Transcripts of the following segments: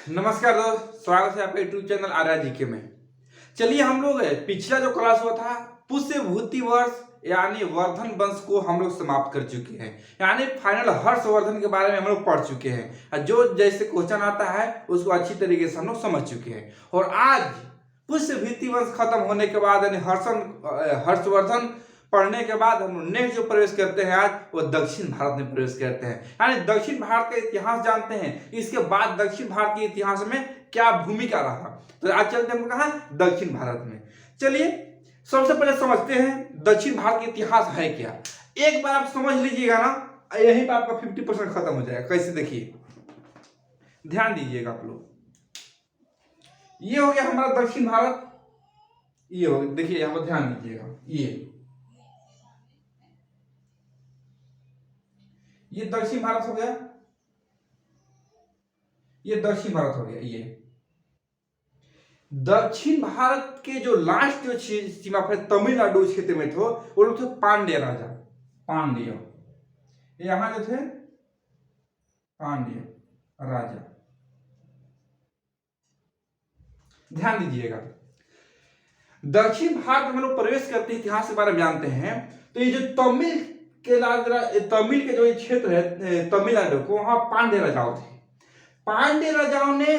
नमस्कार दोस्त, स्वागत है आपके यूट्यूब चैनल आर्या जीके में। चलिए हम लोग पिछला जो क्लास हुआ था पुष्य भूति वर्ष यानी वर्धन वंश को हम लोग समाप्त कर चुके हैं। यानी फाइनल हर्षवर्धन के बारे में हम लोग पढ़ चुके हैं। जो जैसे क्वेश्चन आता है उसको अच्छी तरीके से हम लोग समझ चुके हैं। और आज पुष्य भूति वंश खत्म होने के बाद यानी हर्षवर्धन पढ़ने के बाद हम नेक्स्ट जो प्रवेश करते हैं आज वो दक्षिण भारत में प्रवेश करते हैं। यानी दक्षिण भारत का इतिहास जानते हैं, इसके बाद दक्षिण भारत के इतिहास में क्या भूमिका रहा। तो आज चलते हैं हम कहाँ, दक्षिण भारत में। चलिए सबसे पहले समझते हैं दक्षिण भारत का इतिहास है क्या। एक बार आप समझ लीजिएगा ना, यहीं पर आपका 50% खत्म हो जाएगा। कैसे, देखिए ध्यान दीजिएगा आप लोग। ये हो गया हमारा दक्षिण भारत, ये हो, देखिए यहाँ पर ध्यान दीजिएगा। ये दक्षिण भारत हो गया, ये दक्षिण भारत हो गया। ये दक्षिण भारत के जो लास्ट जो सीमा पर तमिलनाडु क्षेत्र में थे वो लोग थे पांड्य राजा, पांड्य। यहां जो थे पांड्य राजा। ध्यान दीजिएगा, दक्षिण भारत में हम लोग प्रवेश करते इतिहास के बारे में जानते हैं। तो ये जो तमिल के जो क्षेत्र है तमिलनाडु को, वहां पांड्य राजाओं थे। पांड्य राजाओं ने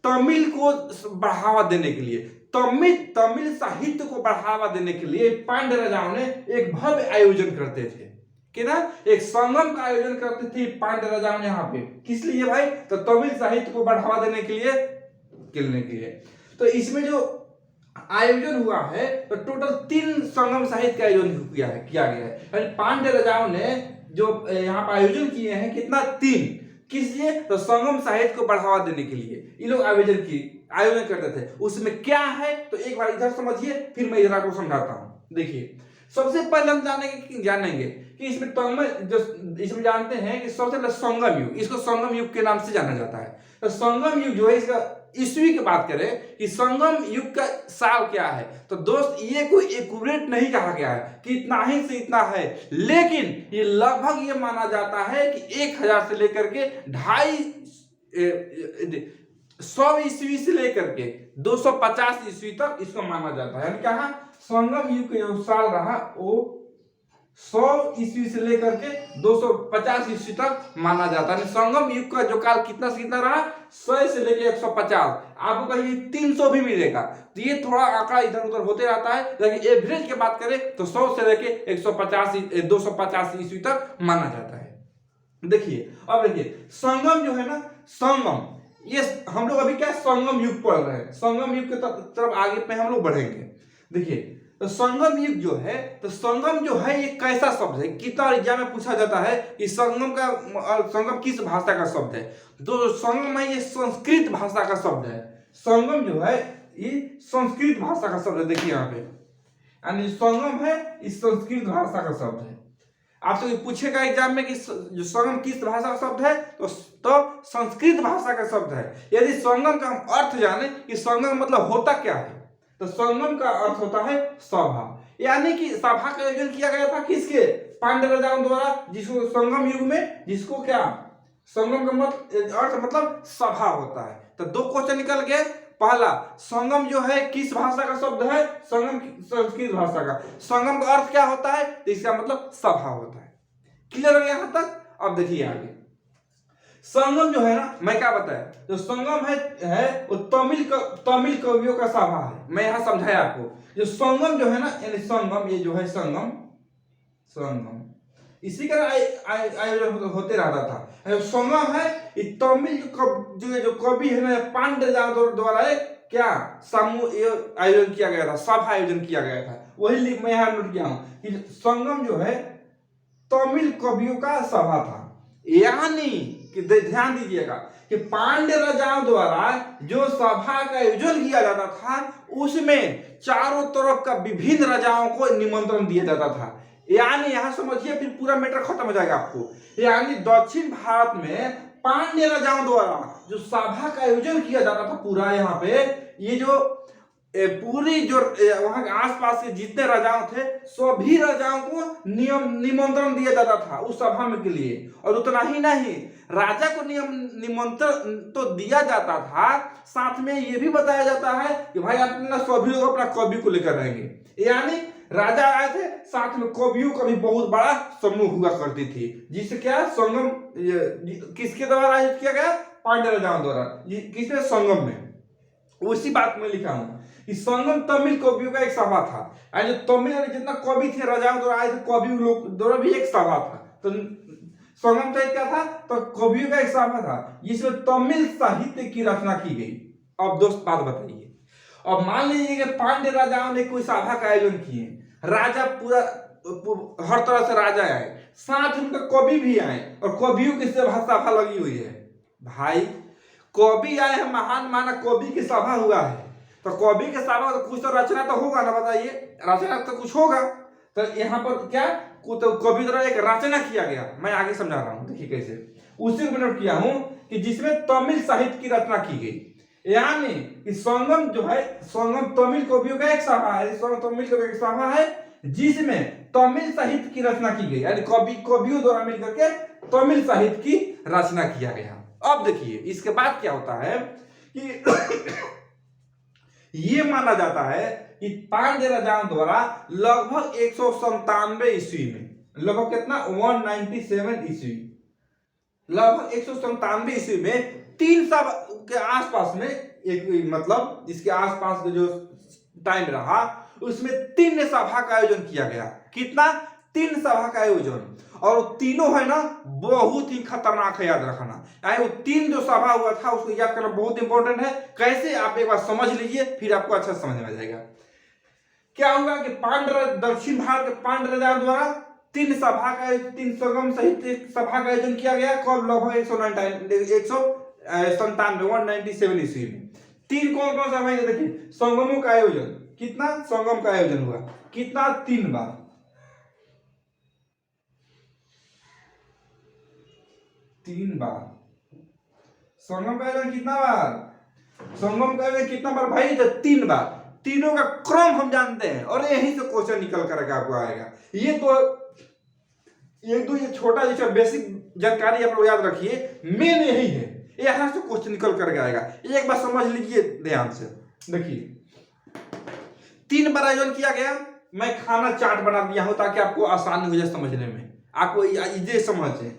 तमिल को बढ़ावा देने के लिए, तमिल साहित्य को बढ़ावा देने के लिए पांड्य राजाओं ने एक भव्य आयोजन करते थे कि ना, एक संगम का आयोजन करते थे पांड्य राजाओं ने। यहाँ पे किस लिए भाई, तो तमिल साहित्य को बढ़ावा देने के लिए। तो इसमें जो आयोजन हुआ है तो टोटल 3 संगम साहित्य का आयोजन किया गया है। यानी पांड्य राजाओं ने जो यहाँ पर आयोजन किए हैं कितना, 3। किस लिए, तो संगम साहित्य को बढ़ावा देने के लिए ये लोग आयोजन करते थे। उसमें क्या है तो एक बार इधर समझिए, फिर मैं इधर आपको समझाता हूं। देखिए सबसे पहले हम जानेंगे कि इसमें जानते हैं कि सबसे पहले संगम युग, इसको संगम युग के नाम से जाना जाता है। तो संगम युग जो है, इसका ईस्वी की बात करें कि संगम युग का साल क्या है, तो दोस्त ये कोई एक्यूरेट नहीं कहा गया है कि इतना ही से इतना है, लेकिन ये लगभग ये माना जाता है कि 1000 से लेकर के 100 ईस्वी से लेकर के 250 ईस्वी तक इसको माना जाता है। यानी क्या, संगम युग का जो साल रहा वो 100 ईस्वी से लेकर के 250 ईस्वी तक माना जाता है। संगम युग का जो काल कितना से कितना रहा, 100 से लेकर 150। आपको कहीं 300 भी मिलेगा, तो ये थोड़ा आंकड़ा इधर उधर होते रहता है, लेकिन एवरेज की बात करें तो 100 से लेकर 250 ईस्वी तक माना जाता है। देखिए अब देखिए संगम जो है ना, संगम, ये हम लोग अभी क्या संगम युग पढ़ रहे हैं। संगम युग के तरफ आगे पे हम लोग बढ़ेंगे। देखिए तो संगम युग जो है, तो संगम जो है ये कैसा शब्द है, कितना एग्जाम में पूछा जाता है कि संगम किस भाषा का शब्द है। तो संगम है ये संस्कृत भाषा का शब्द है। संगम जो है ये संस्कृत भाषा का शब्द है। देखिए यहाँ पे, यानी संगम है इस संस्कृत भाषा का शब्द है। आपसे पूछेगा एग्जाम में कि जो संगम किस भाषा का शब्द है, तो संस्कृत भाषा का शब्द है। यदि संगम का हम अर्थ जाने कि संगम मतलब होता क्या है, तो संगम का अर्थ होता है सभा। यानी कि सभा का आयोजन किया गया था किसके, पांड्य राजाओं द्वारा, जिसको संगम युग में, जिसको क्या संगम का अर्थ मतलब सभा होता है। तो 2 क्वेश्चन निकल गए। पहला, संगम जो है किस भाषा का शब्द है, संगम संस्कृत भाषा का। संगम का अर्थ क्या होता है, तो इसका मतलब सभा होता है। क्लियर हो गया यहां तक। अब देखिए आगे, संगम जो है ना, मैं क्या बताया, जो संगम है वो तमिल कवियों का सभा है। मैं यहां समझाया आपको, जो संगम जो है ना, यानी संगम, ये जो है संगम इसी का आयोजन होते रहता था। संगम है ये तमिल जो कवि है ना, पांड्य द्वारा क्या समूह आयोजन किया गया था, सभा आयोजन किया गया था। वही मैं यहाँ नोट किया हूं कि संगम जो है तमिल कवियों का सभा था। यानी कि ध्यान दीजिएगा कि पांड्य राजाओं द्वारा जो सभा का आयोजन किया जाता था, उसमें चारों तरफ का विभिन्न राजाओं को निमंत्रण दिया जाता था। यानी यहां समझिए, फिर पूरा मैटर खत्म हो जाएगा आपको। यानी दक्षिण भारत में पांड्य राजाओं द्वारा जो सभा का आयोजन किया जाता था पूरा, यहाँ पे ये जो पूरी जो वहां के आसपास के जितने राजाओं थे, सभी राजाओं को निमंत्रण दिया जाता था उस सभा में के लिए। और उतना ही नहीं, राजा को निमंत्रण तो दिया जाता था, साथ में ये भी बताया जाता है कि भाई अपना सभी लोग अपना कवि को लेकर रहेंगे। यानी राजा आए थे, साथ में कवियों का भी बहुत बड़ा समूह हुआ करती थी, जिससे क्या संगम किसके द्वारा आयोजित किया गया? पांड्य राजाओं द्वारा। किसमें? संगम में। उसी बात में लिखा हूं कि संगम तमिल कवियों का एक सभा था। जो तमिल जितना कवि थे राजाओं द्वारा आए थे, कवि लोग द्वारा भी एक सभा था। तो संगम तो क्या था? तो कवियों का एक सभा था जिसमें तमिल साहित्य की रचना की गई। अब दोस्त बात बताइए, अब मान लीजिए कि पांड्य राजाओं ने कोई सभा का आयोजन किए, राजा पूरा हर तरह से राजा आए, साथ उनका कवि भी आए और कवियों की सभा लगी हुई है। भाई कवि आए हैं, महान माना कवि की सभा हुआ है, तो कवि के सभा तो कुछ तो रचना तो होगा ना, बताइए, रचना तो कुछ होगा। तो यहाँ पर क्या तो कवि द्वारा एक रचना किया गया, मैं आगे समझा रहा हूँ, देखिए कैसे। उसी को नोट किया हूं कि जिसमें तमिल साहित्य की रचना की गई। यानी कि संगम जो है, संगम तमिल कवियों का एक सभा है, तमिल कवियों की सभा है जिसमें तमिल साहित्य की रचना की गई, यानी कवियों द्वारा मिलकर के तमिल साहित्य की रचना किया गया। अब देखिए इसके बाद क्या होता है कि ये माना जाता है कि पांड्य राजाओं द्वारा लगभग 197 ईस्वी में, लगभग कितना? 197 ईस्वी, लगभग 197 ईस्वी में 3 सभा के आसपास में, एक मतलब इसके आसपास का जो टाइम रहा उसमें 3 सभा का आयोजन किया गया। कितना? 3 सभा का आयोजन, और तीनों है ना बहुत ही खतरनाक है, याद रखना। यानी वो 3 जो सभा हुआ था उसको याद करना बहुत इंपॉर्टेंट है। कैसे? आप एक बार समझ लीजिए, फिर आपको अच्छा समझ में आ जाएगा। क्या होगा कि दक्षिण भारत के पांड्य राजाओं द्वारा 3 संगम सहित सभा का आयोजन किया गया। कब? लगभग 197 ईस्वी में। 3 कौन कौन सा? देखिए संगमों का आयोजन, कितना संगम का आयोजन हुआ? कितना? 3 बार। 3 बार संगम का आयोजन। कितना बार संगम का आयोजन? कितना बार भाई? तो 3 बार। तीनों का क्रम हम जानते हैं और यहीं से क्वेश्चन निकल कर आपको आएगा। ये छोटा जैसा बेसिक जानकारी आप लोग याद रखिए, मेन यही है, यहां से क्वेश्चन निकल कर आएगा। एक बार समझ लीजिए ध्यान से। देखिए 3 बार आयोजन किया गया। मैं खाना चार्ट बना दिया हूं ताकि आपको आसानी हो जाए समझने में, आपको इजे समझे।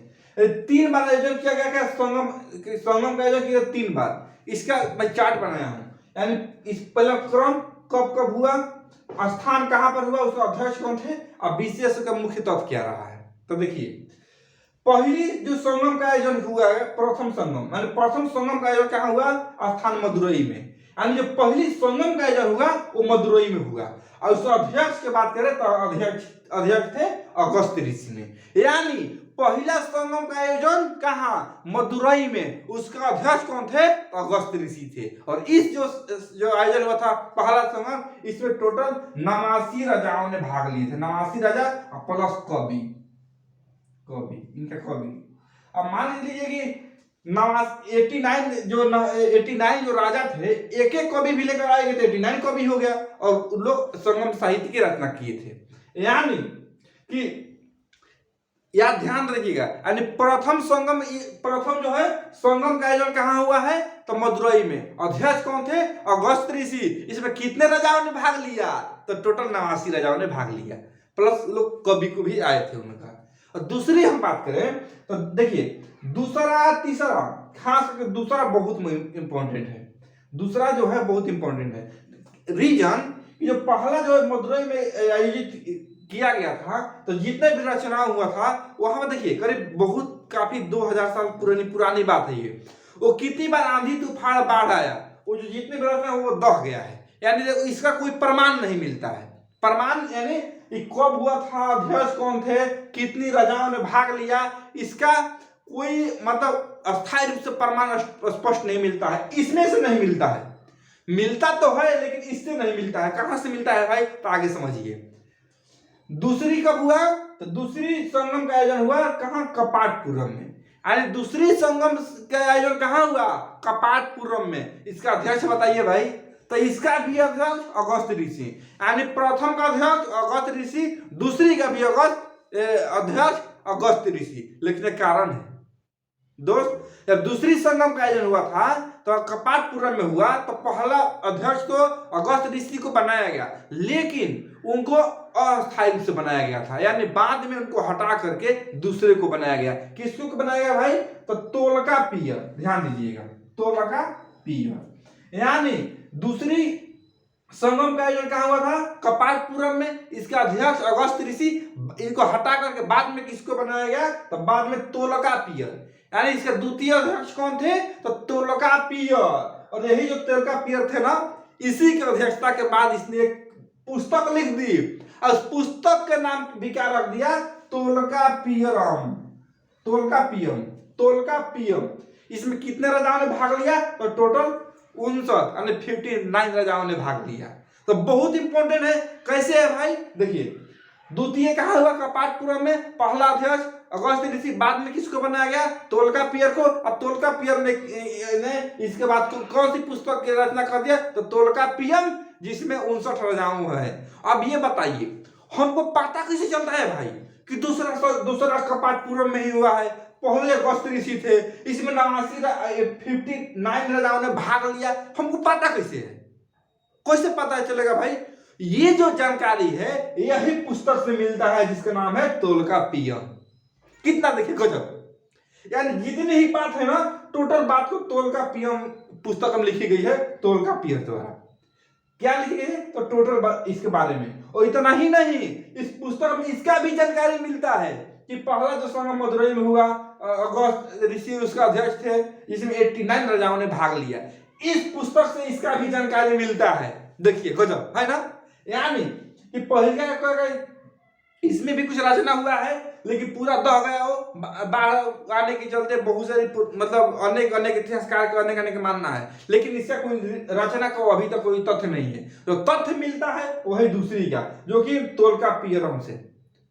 3 बार आयोजन किया गया। क्या? संगम का आयोजन किया 3 बार। इसका मैं चार्ट बनाया हूं, यानी इस पहला क्रम कब कब हुआ, स्थान कहां पर हुआ, उसका अध्यक्ष कौन थे, और विशेष का मुख्य तत्व क्या रहा है। तो देखिए पहली जो संगम का आयोजन हुआ है, प्रथम संगम का आयोजन कहां हुआ? स्थान मदुरई में। यानी जो पहली संगम का आयोजन हुआ वो मदुरई में हुआ। और उसका अध्यक्ष की बात करें तो अध्यक्ष थे अगस्त्य ऋषि ने। यानी पहला संगम का आयोजन कहां? मदुरई में। उसका अध्यक्ष कौन थे? अगस्त्य ऋषि थे। और इस जो आयोजन हुआ था पहला संगम, इसमें टोटल 89 राजाओं ने भाग लिए थे। 89 राजा प्लस कवि, इनका कवि। अब मान लीजिए कि 89 जो राजा थे, एक एक कवि भी लेकर आए गए थे, 89 कवि हो गया, और लोग संगम साहित्य की रचना किए थे। यानी कि याद ध्यान रखिएगा, यानी प्रथम जो है संगम का आयोजन कहां हुआ है? तो मदुरई में। अध्यक्ष कौन थे? अगस्त्य ऋषि। इसमें कितने राजाओं ने भाग लिया? तो टोटल 89 राजाओं ने भाग लिया, प्लस लोग कवि को भी आए थे उनका। और दूसरी हम बात करें तो देखिए दूसरा तीसरा, खास करके दूसरा बहुत इंपॉर्टेंट है। दूसरा जो है बहुत इंपॉर्टेंट है। रीजन जो पहला जो मदुरई में आयोजित किया गया था, तो जितने भी रचना हुआ था वहां पर देखिए करीब बहुत काफी 2000 साल पुरानी बात है ये। वो कितनी बार आंधी तूफान बाढ़ आया, वो जो जितने भी रचना वो दह गया है। यानी इसका कोई प्रमाण नहीं मिलता है। प्रमाण यानी कब हुआ था, अध्यक्ष कौन थे, कितनी राजाओं ने भाग लिया, इसका कोई मतलब अस्थायी रूप से प्रमाण स्पष्ट नहीं मिलता है। इसमें से नहीं मिलता है, मिलता तो है लेकिन इससे नहीं मिलता है। कहां से मिलता है भाई? तो आगे समझिए। दूसरी कब हुआ? तो दूसरी संगम का आयोजन हुआ कहां? कपाटपुरम में। यानी दूसरी संगम का आयोजन कहां हुआ? कपाटपुरम में। इसका अध्यक्ष बताइए भाई? तो इसका भी अध्यक्ष अगस्त्य ऋषि। यानी प्रथम का अध्यक्ष अगस्त्य ऋषि, दूसरी का भी अध्यक्ष अगस्त्य ऋषि। लेकिन एक कारण है, दोस्त जब दूसरी संगम का आयोजन हुआ था तो कपाटपुरम में हुआ, तो पहला अध्यक्ष को अगस्त ऋषि को बनाया गया, लेकिन उनको अस्थायी रूप से बनाया गया था, यानी बाद में उनको हटा करके दूसरे को बनाया गया। किसको बनाया गया भाई? तो तोलकाप्पिय, ध्यान दीजिएगा, तोलकाप्पिय। यानी दूसरी संगम का आयोजन कहाँ हुआ था? कपाटपुरम में। इसका अध्यक्ष अगस्त ऋषि, इनको हटा करके बाद में किसको बनाया गया? तो बाद में तोलकाप्पिय, यानी इसके द्वितीय अध्यक्ष कौन थे? तो तोलकाप्पिय। और यही जो तोलकाप्पिय थे ना, इसी की अध्यक्षता के बाद इसने एक पुस्तक लिख दी, और उस पुस्तक के नाम भी क्या रख दिया? तोलकाप्पियम, तोलकाप्पियम, तोलकाप्पियम। इसमें कितने राजाओं ने भाग लिया? तो टोटल 59 यानी 59 राजाओं ने भाग लिया। तो बहुत इंपॉर्टेंट है। कैसे है भाई? देखिए, द्वितीय कहाँ हुआ? कपाटपुरम में। पहला अध्यक्ष अगस्त ऋषि, बाद में किसको बनाया गया? तोलकाप्पिय को। अब तोलकाप्पिय ने इसके बाद कौन सी पुस्तक की रचना कर दिया? तो तोलकाप्पियम, जिसमें 59 राजाओं है। अब ये बताइए, हमको पता कैसे चलता है भाई कि दूसरा कपाटपुरम में ही हुआ है? पहले अगस्त ऋषि थे, इसमें 59 राजाओं ने भाग लिया, हमको पता कैसे है? कैसे पता चलेगा भाई? ये जो जानकारी है यही पुस्तक से मिलता है, जिसका नाम है तोलकाप्पियम। कितना देखिए गजब, यानी जितनी ही बात है ना, टोटल बात को तोलकाप्पियम पुस्तक में लिखी गई है, तोलकाप्पिय द्वारा। क्या लिखी गई है? तो टोटल इसके बारे में। और इतना ही नहीं, इस पुस्तक में इसका भी जानकारी मिलता है कि पहला जो संगम मदुरई में हुआ, अगस्त ऋषि उसका अध्यक्ष थे, जिसमें 89 राजाओं ने भाग लिया। इस पुस्तक से इसका भी जानकारी मिलता है। देखिए गजब है ना। यानी कि पहले इसमें भी कुछ रचना हुआ है, लेकिन पूरा दह गया हो, बाढ़ आने के चलते बहुत सारी, मतलब अनेक इतिहासकार का अनेक मानना है, लेकिन इसका कोई रचना का अभी तक कोई तथ्य नहीं है। जो तथ्य मिलता है वही दूसरी का, जो कि तोलकाप्पियम से।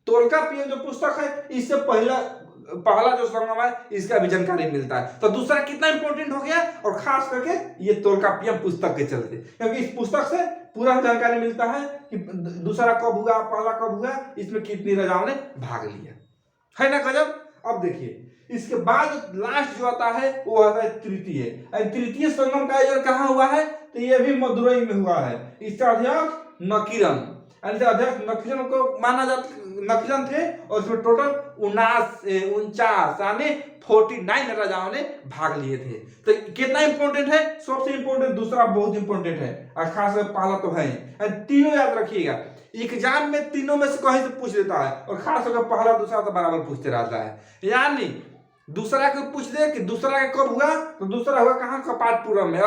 तोलकाप्पियम जो पुस्तक है, इससे पहला जो संगम है, इसका भी जानकारी मिलता है। तो दूसरा कितना इंपॉर्टेंट हो गया, और खास करके ये तोलकाप्पियम पुस्तक के चलते, क्योंकि इस पुस्तक से पूरा जानकारी मिलता है कि दूसरा कब हुआ, पहला कब हुआ, इसमें कितनी राजाओं ने भाग लिया, है ना गजब। अब देखिए, इसके बाद लास्ट जो आता है वो आता है तृतीय संगम का आयोजन कहाँ हुआ है? तो ये भी मदुरई में हुआ है। इसका अध्यक्ष नकीरन, अध्यक्ष नकीरन को माना जाता, नकीरन थे, और इसमें टोटल 49 यानी 49 राजाओं ने भाग लिए थे। तो कितना इंपॉर्टेंट है? सबसे इंपॉर्टेंट, दूसरा बहुत इंपॉर्टेंट है, और खास पहला तो है। तीनों याद रखिएगा, एग्जाम में तीनों में से कहीं से पूछ लेता है, और खास करके पहला दूसरा तो बराबर पूछते रहता है। यानी दूसरा को पूछ दे कि दूसरा का कब हुआ, तो दूसरा हुआ कहाँ? कपाटपुरम में,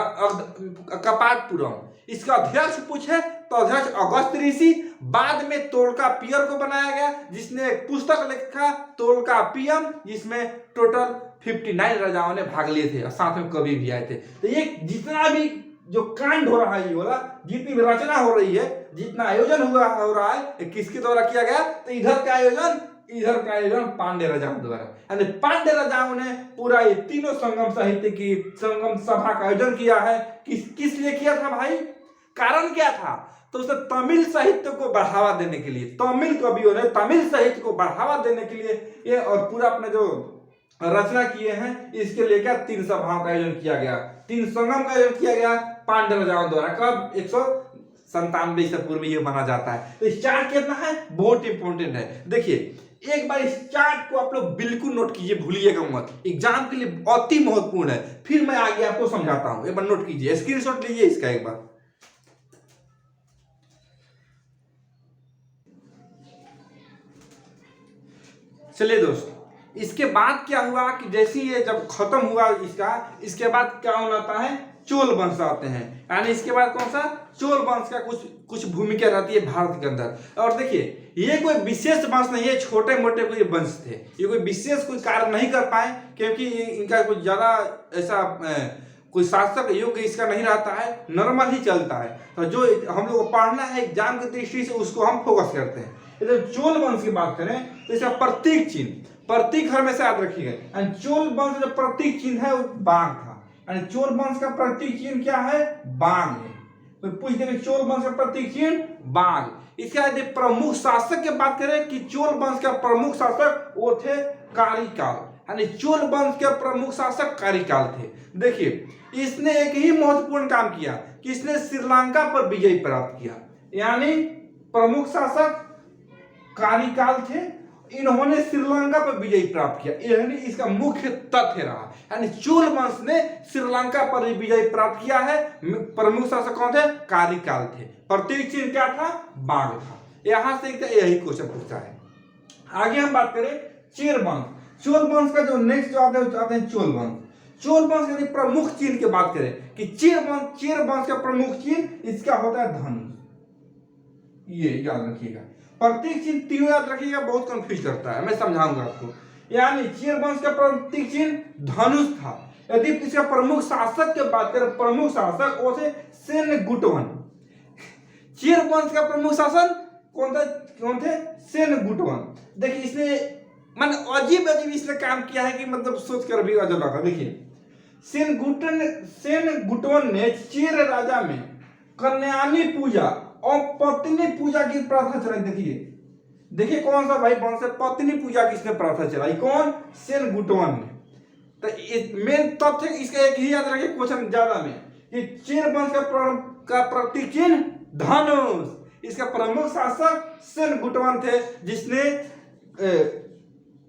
कपाटपुरम। इसका अध्यक्ष पूछे तो अध्यक्ष अगस्त ऋषि, बाद में तोलकाप्पियर को बनाया गया, जिसने एक पुस्तक लिखा तोलकाप्पियम, जिसमें टोटल 59 राजाओं ने भाग लिए थे, और साथ में कवि भी आए थे। तो ये जितना भी जो कांड हो रहा है, ये वाला जितनी भी रचना हो रही है, जितना आयोजन हो रहा है, किसके द्वारा किया गया? तो इधर का आयोजन पांड्य राजाओं द्वारा, यानी पांड्य राजाओं ने पूरा ये तीनों संगम साहित्य की संगम सभा का आयोजन किया है। किस लिए किया था भाई? कारण क्या था? तो उसे तमिल साहित्य को बढ़ावा देने के लिए, तमिल कवियों ने तमिल साहित्य को बढ़ावा देने के लिए ये, और पूरा अपने जो रचना किए हैं, इसके लिए क्या 3 सभाओं का आयोजन किया गया, 3 संगम का आयोजन किया गया पांड्य राजाओं द्वारा। कब? 197 ईसा पूर्व में ये माना जाता है। तो इस चार्ट कितना है? बहुत इंपॉर्टेंट है। देखिए, एक बार इस चार्ट को आप लोग बिल्कुल नोट कीजिए, भूलिएगा मत, एग्जाम के लिए अति महत्वपूर्ण है। फिर मैं आगे आपको समझाता हूं, एक बार नोट कीजिए, स्क्रीनशॉट लीजिए इसका एक बार। चलिए दोस्त, इसके बाद क्या हुआ कि जैसे ये जब खत्म हुआ इसके बाद क्या होता है? चोल वंश आते हैं, यानी इसके बाद कौन सा? चोल वंश का कुछ भूमिका रहती है भारत के अंदर। और देखिए, ये कोई विशेष वंश नहीं है, छोटे मोटे कोई वंश थे, ये कोई विशेष कोई कार्य नहीं कर पाए, क्योंकि इनका कुछ ज्यादा ऐसा कोई शासक योग्य इसका नहीं रहता है, नॉर्मल ही चलता है। तो जो हम लोग को पढ़ना है एग्जाम की दृष्टि से, उसको हम फोकस करते हैं। यदि चोल वंश की बात करें तो इसका प्रतीक हमेशा याद रखिएगा। चोल वंश का प्रतीक चिन्ह है वो बाघ था, यानी चोल वंश का प्रतीक चिन्ह क्या है? बाघ है। तो पूछ देंगे चोल वंश का प्रतीक चिन्ह बाघ। इसका यदि प्रमुख शासक की बात करें कि चोल वंश का प्रमुख शासक वो थे कारिकाल, यानी चोल वंश के प्रमुख शासक कारिकाल थे। देखिए इसने एक ही महत्वपूर्ण काम किया कि इसने श्रीलंका पर विजय प्राप्त किया, यानी प्रमुख शासक कारिकाल थे, इन्होंने श्रीलंका पर विजय प्राप्त किया, यानी इसका मुख्य तथ्य रहा। यानी चोल वंश ने श्रीलंका पर विजय प्राप्त किया है। प्रमुख शासक कौन थे? कारिकाल थे। प्रतीक चिन्ह क्या था? बाघ था। यहां से यही क्वेश्चन पूछा है। आगे हम बात करें चेर वंश। चोल वंश का जो नेक्स्ट जो आते हैं चोल वंश। चोल वंश यदि प्रमुख चिन्ह की बात करें कि चेर वंश का प्रमुख चिन्ह इसका होता है धनुष, ये याद रखिएगा। प्रतीक चिन्ह तीनों याद रखिएगा, बहुत कंफ्यूज करता है, मैं समझाऊंगा आपको। यानी चेर वंश का प्रतीक चिन्ह धनुष था। यदि इसका प्रमुख शासक की बात करें, प्रमुख शासक वो थे सेनगुटवन। चेर वंश का प्रमुख शासक कौन थे? सेनगुटवन। देखिए इसने मन अजीब इसने काम किया है कि मतलब सोच कर भी अजब लगा। देखिए सेनगुटवन ने चेर राजा में कन्यानी पूजा और पत्नी पूजा की प्रथा चलाई। देखिए कौन सा भाई वंश से पत्नी पूजा किसने प्रथा चलाई? कौन? सेनगुटवन ने। तो मेन तथ्य इसका एक ही याद रखिए क्वेश्चन ज्यादा में कि चेर वंश का प्रतीक चिन्ह धनुष, इसका प्रमुख शासक सेनगुटवन थे, जिसने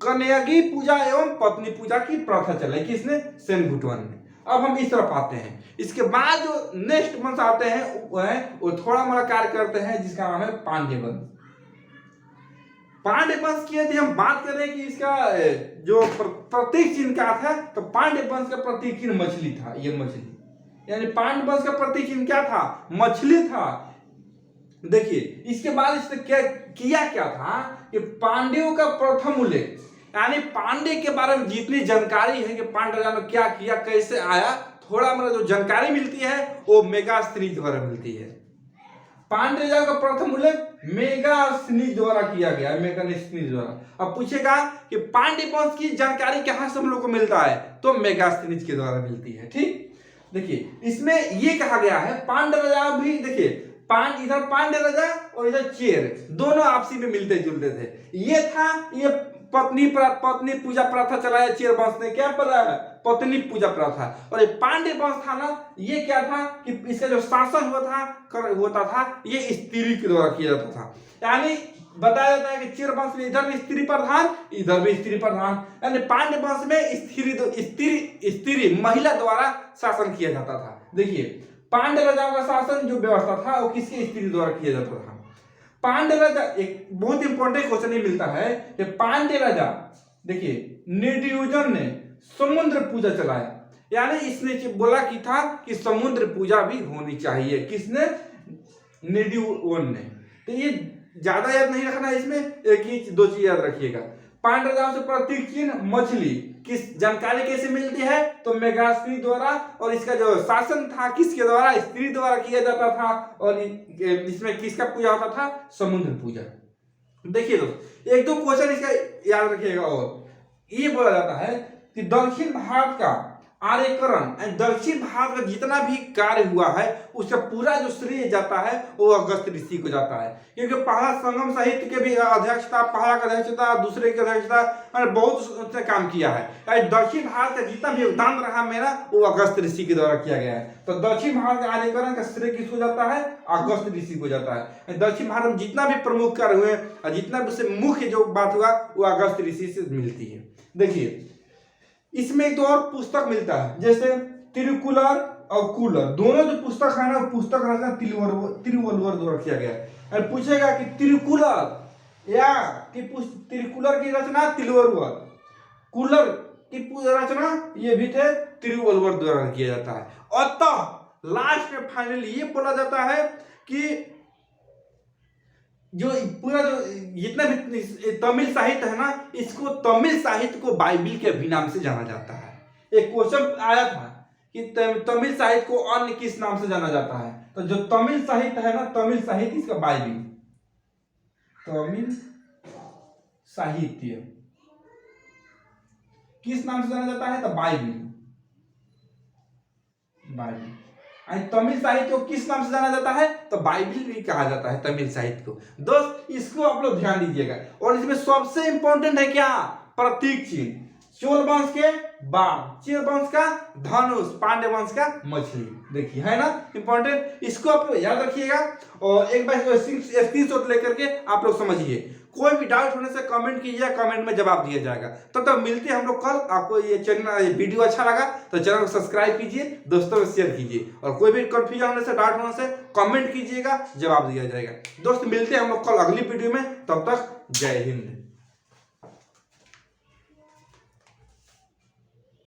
कन्यागी पूजा एवं पत्नी पूजा की प्रथा चलाई। किसने? सेनगुटवन ने। अब हम इस तरफ आते हैं। इसके बाद जो नेक्स्ट वंश आते हैं वो थोड़ा मोड़ा कार्य करते हैं, जिसका नाम है पांड्य वंश। पांड्य वंश की यदि हम बात करें कि इसका जो प्रतीक चिन्ह क्या था, तो पांड्य वंश का प्रतीक चिन्ह मछली था। ये मछली, यानी पांड्य वंश का प्रतीक चिन्ह क्या था? मछली था। देखिए इसके बाद इसने क्या था कि पांड्यों का प्रथम उल्लेख, यानी पांड्य के बारे में जितनी जानकारी है कि पांड्य राजा ने क्या किया, कैसे आया, थोड़ा मतलब जो जानकारी मिलती है वो मेगास्थनीज द्वारा मिलती है। पांड्य राजा का प्रथम उल्लेख मेगास्थनीज द्वारा किया गया है, मेगास्थनीज द्वारा। अब पूछेगा कि पांड्य वंश की जानकारी कहां से हम लोग को मिलता है, तो मेगास्थनीज के द्वारा मिलती है। ठीक, देखिए इसमें ये कहा गया है पांड्य राजा भी, देखिए इधर पांड्य राजा और इधर चेर, दोनों आपसी में मिलते जुलते थे। ये पत्नी पूजा प्रथा चलाया चेर वंश ने, क्या पता है? पत्नी पूजा प्रथा। और ये पांड्य वंश था ना, ये क्या था कि इसका जो शासन होता था ये स्त्री के द्वारा किया जाता था। यानी बताया जाता है कि चेर वंश में इधर भी स्त्री प्रधान, इधर भी स्त्री प्रधान, यानी पांड्य वंश में स्त्री महिला द्वारा शासन किया जाता था। देखिए पांड्य राजाओं का शासन जो व्यवस्था था वो किसके स्त्री द्वारा किया जाता था? पांड्य राजा, एक बहुत इंपॉर्टेंट क्वेश्चन ये मिलता है कि पांड्य राजा, देखिए नेड्यूजन ने समुद्र पूजा चलाया, यानी इसने बोला कि था कि समुद्र पूजा भी होनी चाहिए। किसने? नेड्यूजन ने। तो ये ज्यादा याद नहीं रखना, इसमें एक ही दो चीज याद रखिएगा। पांड्य राजाओं से प्रतीक चिन्ह मछली, किस जानकारी कैसे मिलती है? तो मेगास्थनी द्वारा। और इसका जो शासन था किसके द्वारा? स्त्री द्वारा किया जाता था। और इसमें किसका पूजा होता था? समुद्र पूजा। देखिए दोस्त एक दो क्वेश्चन इसका याद रखिएगा। और ये बोला जाता है कि दक्षिण भारत का आर्यकरण, दक्षिण भारत का जितना भी कार्य हुआ है उसका पूरा जो श्रेय जाता है वो अगस्त ऋषि को जाता है, क्योंकि पहला संगम साहित्य के भी अध्यक्ष था, पहला का अध्यक्ष था, दूसरे के अध्यक्ष था, मैंने बहुत उसने काम किया है। दक्षिण भारत का जितना भी योगदान रहा मेरा वो अगस्त ऋषि के द्वारा किया गया है। तो दक्षिण भारत का आर्यकरण का श्रेय किसको जाता है? अगस्त ऋषि को जाता है। दक्षिण भारत में जितना भी प्रमुख कार्य हुए और जितना भी उससे मुख्य जो बात हुआ वो अगस्त ऋषि से मिलती है। देखिए इसमें एक तो और पुस्तक मिलता है, जैसे तिरुकुलर और कूलर, दोनों जो पुस्तक है ना, पुस्तक रचना तिरुवल्लुवर द्वारा किया गया है। पूछेगा कि तिरुकुलर या कि तिरुकुलर की रचना तिरुवल्लुवर, कूलर की रचना ये भी थे तिरुवल्लुवर द्वारा किया जाता है। अतः लास्ट में फाइनली ये बोला जाता है कि जो पूरा जो जितना भी तमिल साहित्य है ना, इसको तमिल साहित्य को बाइबिल के भी नाम से जाना जाता है। एक क्वेश्चन आया था कि तमिल साहित्य को अन्य किस नाम से जाना जाता है, तो जो तमिल साहित्य है ना, तमिल साहित्य इसका बाइबिल, तमिल साहित्य किस नाम से जाना जाता है? तो बाइबिल। तमिल साहित्य को किस नाम से जाना जाता है? तो बाइबिल भी कहा जाता है तमिल साहित्य को। दोस्त इसको आप लोग ध्यान दीजिएगा। और इसमें सबसे इंपॉर्टेंट है क्या? प्रतीक चिन्ह। चोल वंश के बाण, चीर वंश का धनुष, पांड्य वंश का मछली। देखिए है ना इंपॉर्टेंट, इसको आप लोग याद रखिएगा और एक बार स्क्रीनशॉट लेकर के आप लोग समझिए। कोई भी डाउट होने से कमेंट कीजिए, कमेंट में जवाब दिया जाएगा। तब तक मिलते हैं हम लोग कल। आपको ये चैनल वीडियो अच्छा लगा तो चैनल को सब्सक्राइब कीजिए, दोस्तों में शेयर कीजिए और कोई भी कंफ्यूजन होने से, डाउट होने से कमेंट कीजिएगा, जवाब दिया जाएगा। दोस्त मिलते हैं हम लोग कल अगली वीडियो में, तब तक जय हिंद।